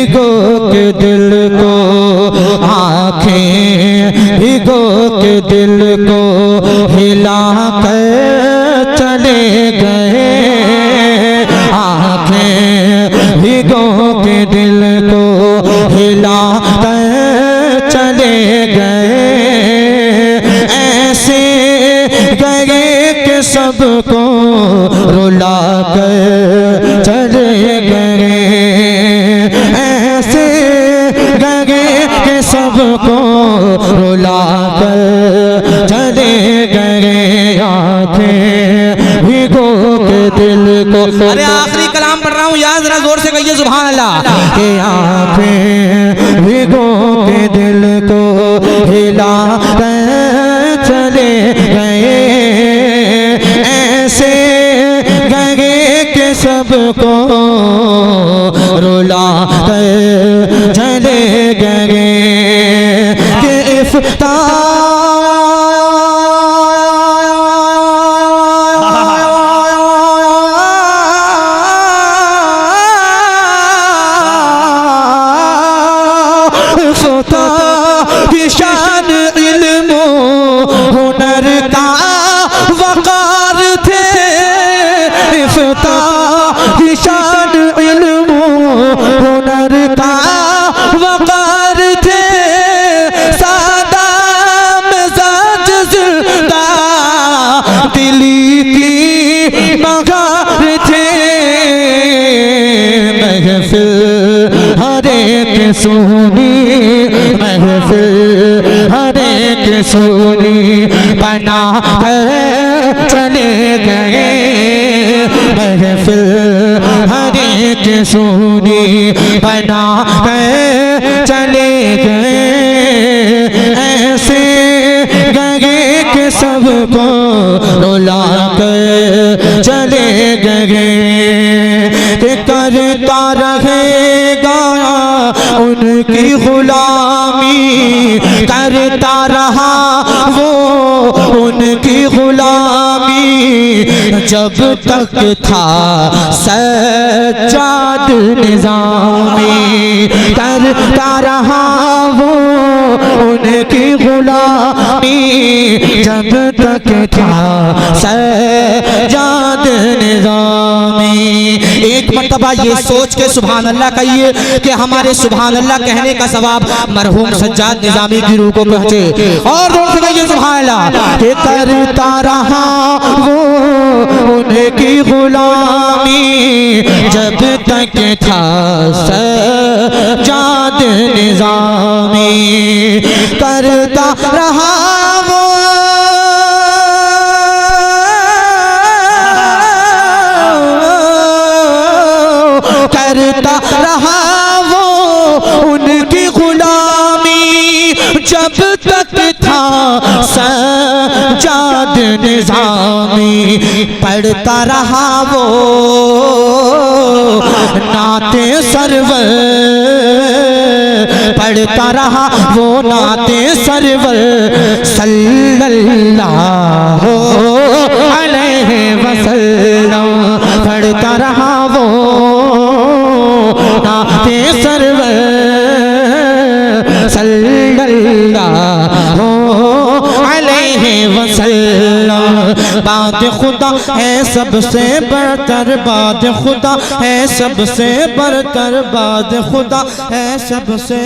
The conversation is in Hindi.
भिगो के दिल को, आँखें भिगो के दिल को हिला कर चले गए, आँखें भिगो के दिल को हिला कर चले गए। ऐसे गए कि सबको रुला कर चले गए, ऐसे गए कि सबको रुला कर चले गए। आँखें भिगो के दिल को, अरे आखिरी कलाम पढ़ रहा हूँ यार, जरा जोर से कहिए सुभान अल्लाह। के आँखें भिगो के दिल को हिला कर चले गए, ऐसे गए कि सबको रुला कर चले गए। कि इफ्तार शान इल्मो हुनर का वकार थे, इफ्ताह शान इल्मो हुनर का वकार थे, सादा मिजाज जिंदा दिली की मगार थे। महफिल हर एक सुनी, महफिल हर एक सुनी बना कर चले गए, महफिल हर एक सुनी बना कर चले गए। ऐसे गए कि सबको रुला कर चले गए। करता रहेगा उनकी गुलामी, करता रहा वो उनकी गुलामी, जब तक था सज्जाद निज़ामी, करता रहा वो उनकी गुलामी, जब तक था सज्जाद निज़ामी। एक मर्तबा ये सोच के सुभान अल्लाह कहिए कि हमारे सुभान अल्लाह कहने का सवाब मरहूम सज्जाद निज़ामी की रूह को पहुंचे। और जोर से कहिए सुभान अल्लाह। कि करता रहा वो उनकी गुलामी, जब तक था सज्जाद निज़ामी, करता रहा वो करता रहा वो उनकी गुलामी, जब तक था सज्जाद निज़ामी, पढ़ता रहा वो नाते सरवर, पढ़ता रहा वो नाते सरवर सल्लल्लाहु अलैहि वसल्लम, पढ़ता रहा वो नाते सरवर सल्लल्लाहु अलैहि वसल्लम। बात खुदा है सबसे बरतर, बात खुदा है सबसे बरतर, बात खुदा है सबसे